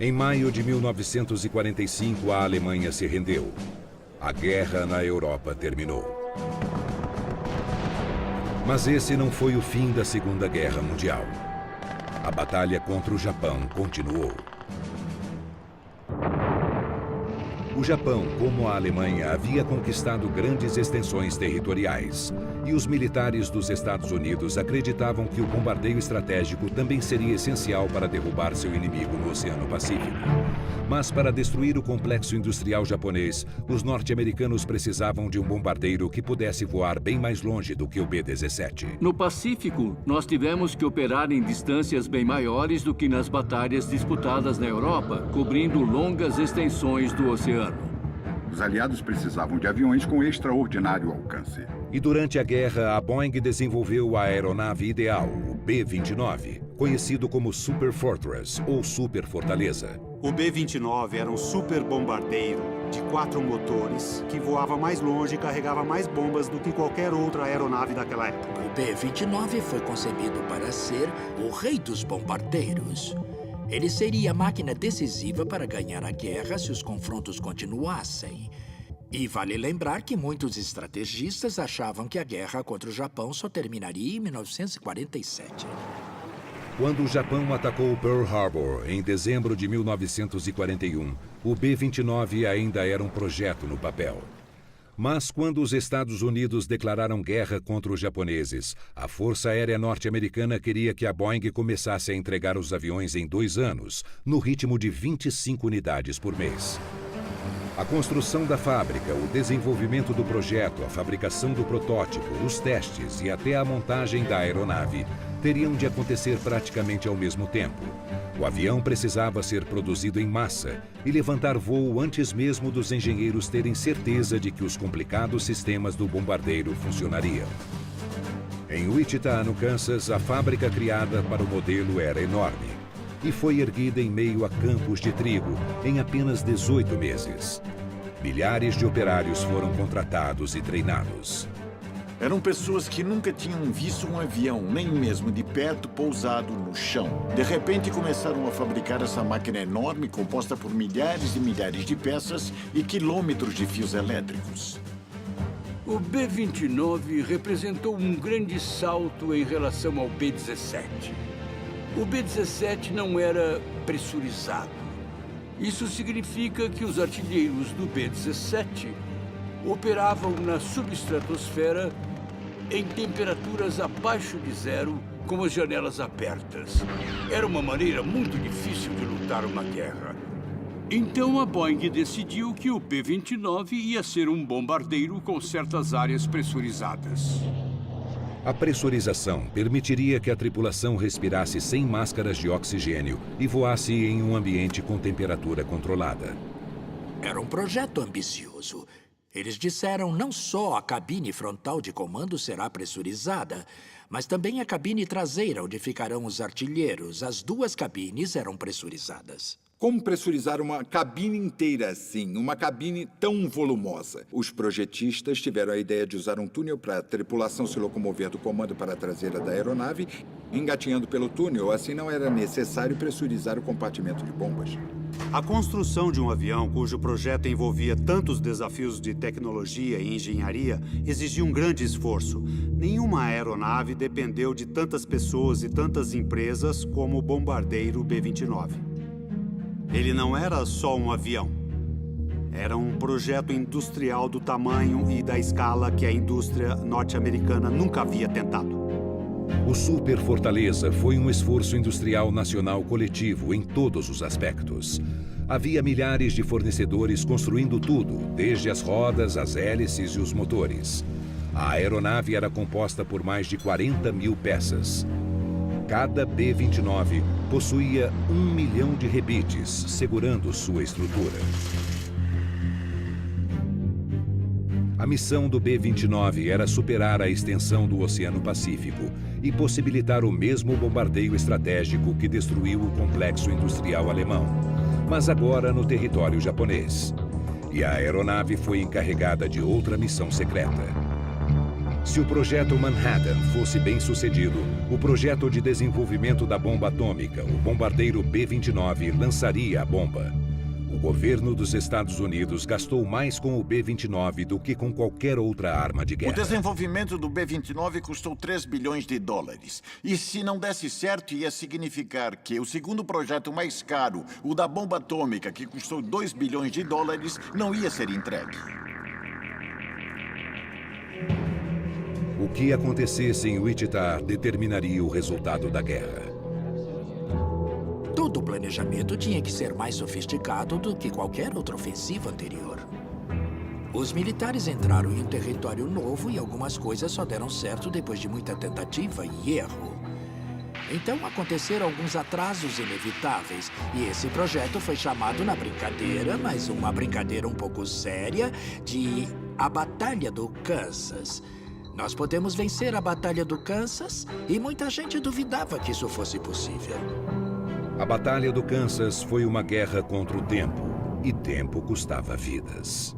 Em maio de 1945, a Alemanha se rendeu. A guerra na Europa terminou. Mas esse não foi o fim da Segunda Guerra Mundial. A batalha contra o Japão continuou. O Japão, como a Alemanha, havia conquistado grandes extensões territoriais. E os militares dos Estados Unidos acreditavam que o bombardeio estratégico também seria essencial para derrubar seu inimigo no Oceano Pacífico. Mas para destruir o complexo industrial japonês, os norte-americanos precisavam de um bombardeiro que pudesse voar bem mais longe do que o B-17. No Pacífico, nós tivemos que operar em distâncias bem maiores do que nas batalhas disputadas na Europa, cobrindo longas extensões do oceano. Os aliados precisavam de aviões com extraordinário alcance. E durante a guerra, a Boeing desenvolveu a aeronave ideal, o B-29, conhecido como Super Fortress ou Super Fortaleza. O B-29 era um super bombardeiro de 4 motores que voava mais longe e carregava mais bombas do que qualquer outra aeronave daquela época. O B-29 foi concebido para ser o rei dos bombardeiros. Ele seria a máquina decisiva para ganhar a guerra se os confrontos continuassem. E vale lembrar que muitos estrategistas achavam que a guerra contra o Japão só terminaria em 1947. Quando o Japão atacou Pearl Harbor em dezembro de 1941, o B-29 ainda era um projeto no papel. Mas quando os Estados Unidos declararam guerra contra os japoneses, a Força Aérea Norte-Americana queria que a Boeing começasse a entregar os aviões em 2 anos, no ritmo de 25 unidades por mês. A construção da fábrica, o desenvolvimento do projeto, a fabricação do protótipo, os testes e até a montagem da aeronave teriam de acontecer praticamente ao mesmo tempo. O avião precisava ser produzido em massa e levantar voo antes mesmo dos engenheiros terem certeza de que os complicados sistemas do bombardeiro funcionariam. Em Wichita, no Kansas, a fábrica criada para o modelo era enorme e foi erguida em meio a campos de trigo em apenas 18 meses. Milhares de operários foram contratados e treinados. Eram pessoas que nunca tinham visto um avião, nem mesmo de perto, pousado no chão. De repente, começaram a fabricar essa máquina enorme, composta por milhares e milhares de peças e quilômetros de fios elétricos. O B-29 representou um grande salto em relação ao B-17. O B-17 não era pressurizado. Isso significa que os artilheiros do B-17 operavam na subestratosfera em temperaturas abaixo de zero, com as janelas abertas. Era uma maneira muito difícil de lutar uma guerra. Então a Boeing decidiu que o B-29 ia ser um bombardeiro com certas áreas pressurizadas. A pressurização permitiria que a tripulação respirasse sem máscaras de oxigênio e voasse em um ambiente com temperatura controlada. Era um projeto ambicioso. Eles disseram não só a cabine frontal de comando será pressurizada, mas também a cabine traseira, onde ficarão os artilheiros. As 2 cabines eram pressurizadas. Como pressurizar uma cabine inteira assim, uma cabine tão volumosa? Os projetistas tiveram a ideia de usar um túnel para a tripulação se locomover do comando para a traseira da aeronave, engatinhando pelo túnel, assim não era necessário pressurizar o compartimento de bombas. A construção de um avião cujo projeto envolvia tantos desafios de tecnologia e engenharia exigia um grande esforço. Nenhuma aeronave dependeu de tantas pessoas e tantas empresas como o bombardeiro B-29. Ele não era só um avião. Era um projeto industrial do tamanho e da escala que a indústria norte-americana nunca havia tentado. O Super Fortaleza foi um esforço industrial nacional coletivo em todos os aspectos. Havia milhares de fornecedores construindo tudo, desde as rodas, as hélices e os motores. A aeronave era composta por mais de 40 mil peças. Cada B-29 possuía 1 milhão de rebites, segurando sua estrutura. A missão do B-29 era superar a extensão do Oceano Pacífico e possibilitar o mesmo bombardeio estratégico que destruiu o complexo industrial alemão, mas agora no território japonês. E a aeronave foi encarregada de outra missão secreta: Se o projeto Manhattan fosse bem sucedido, o projeto de desenvolvimento da bomba atômica, o bombardeiro B-29, lançaria a bomba. O governo dos Estados Unidos gastou mais com o B-29 do que com qualquer outra arma de guerra. O desenvolvimento do B-29 custou 3 bilhões de dólares. E se não desse certo, ia significar que o segundo projeto mais caro, o da bomba atômica, que custou 2 bilhões de dólares, não ia ser entregue. O que acontecesse em Wichita determinaria o resultado da guerra. Todo o planejamento tinha que ser mais sofisticado do que qualquer outra ofensiva anterior. Os militares entraram em um território novo e algumas coisas só deram certo depois de muita tentativa e erro. Então aconteceram alguns atrasos inevitáveis e esse projeto foi chamado na brincadeira, mas uma brincadeira um pouco séria, de a Batalha do Kansas. Nós podemos vencer a Batalha do Kansas e muita gente duvidava que isso fosse possível. A Batalha do Kansas foi uma guerra contra o tempo, e tempo custava vidas.